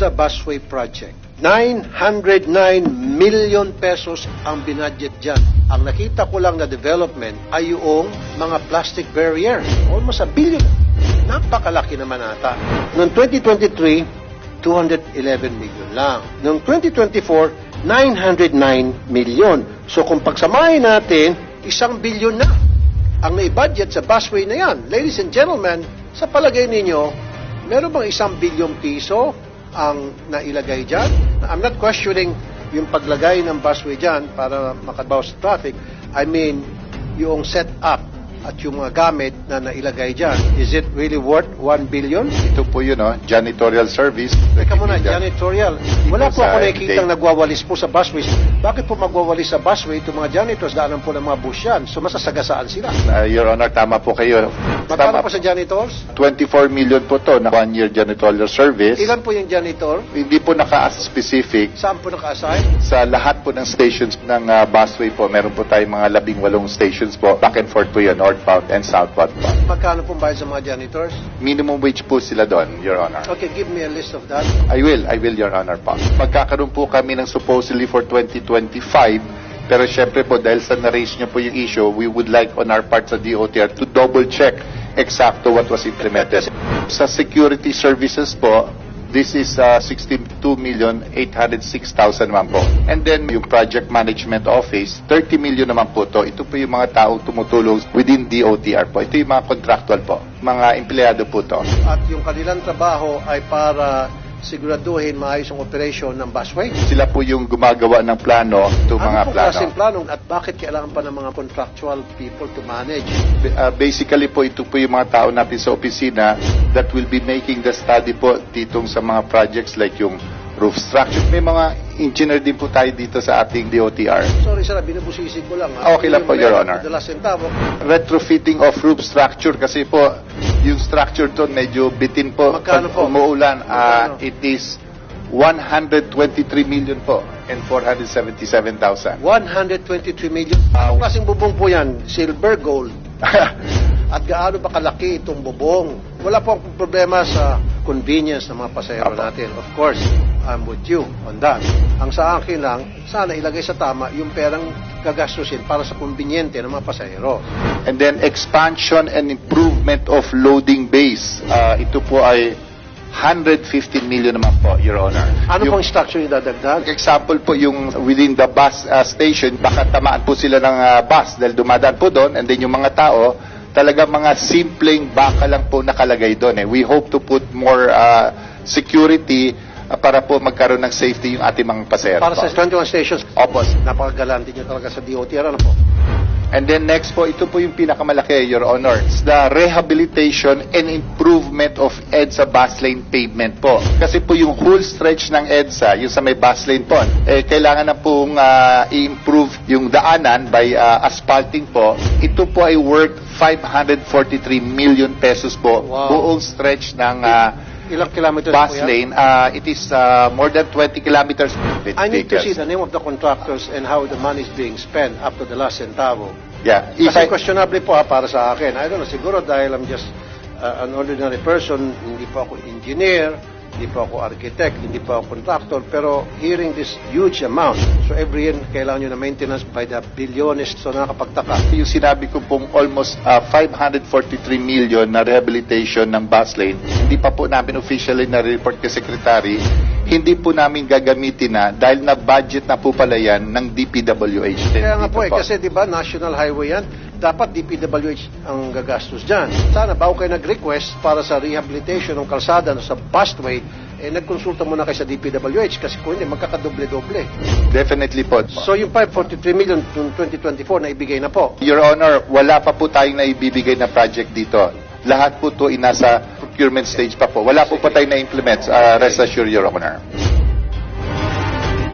Manila Busway Project. 909 million pesos ang binudget dyan. Ang nakita ko lang na development ay yung mga plastic barrier. Almost a billion. Napakalaki naman ata. Noong 2023, 211 million lang. Noong 2024, 909 million. So kung pagsamahin natin, 1 billion na ang naibudget sa busway na yan. Ladies and gentlemen, sa palagay ninyo, meron bang 1 billion piso ang nailagay dyan? I'm not questioning yung paglagay ng busway dyan para makabawas sa traffic. I mean, yung set up at yung mga gamit na nailagay dyan. Is it really worth 1 billion? Ito po yun, janitorial service. Teka muna, janitorial. Wala po ako nakikitang nagwawalis po sa busways. Bakit po magwawalis sa busway itong mga janitors? Daanan po ng mga bus yan. So masasagasaan sila. Your Honor, tama po kayo. Magkano po sa janitors? 24 million po to na 1-year janitorial service. Ilan po yung janitor? Hindi po naka-specific. Saan po naka-assign? Sa lahat po ng stations ng busway po, meron po tayong mga 18 stations po. Back and forth po yun, northbound and southbound po. Magkano pong bayad sa mga janitors? Minimum wage po sila doon, Your Honor. Okay, give me a list of that. I will, Your Honor po. Magkakaroon po kami ng supposedly for 2025, pero syempre po, dahil sa na-raise niyo po yung issue, we would like on our part sa DOTR to double-check exacto what was implemented. Sa security services po, this is 62,806,000 naman po. And then, yung project management office, 30 million naman po to. Ito po yung mga taong tumutulong within DOTR po. Ito yung mga contractual po. Mga empleyado po to. At yung kanilang trabaho ay para siguraduhin maayos ang operation ng busway? Sila po yung gumagawa ng plano, itong mga Ano po plano. klaseng plano at bakit kailangan pa ng mga contractual people to manage? Basically po, ito po yung mga tao natin sa opisina that will be making the study po ditong sa mga projects like yung roof structure. May mga engineer din po tayo dito sa ating DOTR. Sorry sir, binubusisig ko lang. Ha? Okay lang po, Your Honor. The last centavo. Retrofitting of roof structure kasi po, yung structure to medyo bitin po. Magkano po? Umuulan, Magkano? it is 123 million po and 477,000. 123 million. Anong klaseng bubong po yan? Silver, gold. At gaano ba kalaki itong bubong? Wala po akong problema sa convenience ng mga pasahero natin. Of course, I'm with you on that. Ang sa akin lang, sana ilagay sa tama yung perang gagastusin para sa konbinyente ng mga pasahero. And then expansion and improvement of loading base. Ito po ay 115 million naman po, Your Honor. Ano Yung pong structure yung dadagdag? example po yung within the bus station, baka tamaan po sila ng bus dahil dumadaan po doon, and then yung mga tao, talaga mga simpleng baka lang po nakalagay doon. We hope to put more security para po magkaroon ng safety yung ating mga pasahero. Para sa 21 stations, Opo. napakagalante nyo talaga sa DOTR. Ano po? And then next po, ito po yung pinakamalaki, Your Honor. It's the rehabilitation and improvement of EDSA bus lane pavement po. Kasi po yung whole stretch ng EDSA, yung sa may bus lane po, kailangan na pong i-improve yung daanan by asphalting po. Ito po ay worth 543 million pesos po. Wow. Buong stretch ng Ilang kilometers bus po yan? lane. It is more than 20 kilometers. I need to see the name of the contractors and how the money is being spent up to the last centavo. Yeah. If Kasi I- questionable po para sa akin. I don't know, siguro dahil I'm just an ordinary person, hindi po ako engineer, hindi po ako architect, hindi po ako contractor, pero hearing this huge amount, so every year kailangan nyo na maintenance by the billions, so nakakapagtaka. yung sinabi ko pong almost 543 million na rehabilitation ng bus lane, hindi pa po namin officially na-report kay Secretary, hindi po namin gagamitin na dahil na-budget na po pala yan ng DPWH. Kaya nga Dito po kasi di ba national highway yan, dapat DPWH ang gagastos dyan. Sana bago kayo nag-request para sa rehabilitation ng kalsada sa busway, nagkonsulta muna kayo sa DPWH kasi kung hindi, magkakadoble-doble. Definitely po. So yung 543 million noong 2024 na ibigay na po. Your Honor, wala pa po tayong naibibigay na project dito. Lahat po to inasa procurement stage pa po. Wala po pa tayong na-implement. Rest assured, Your Honor.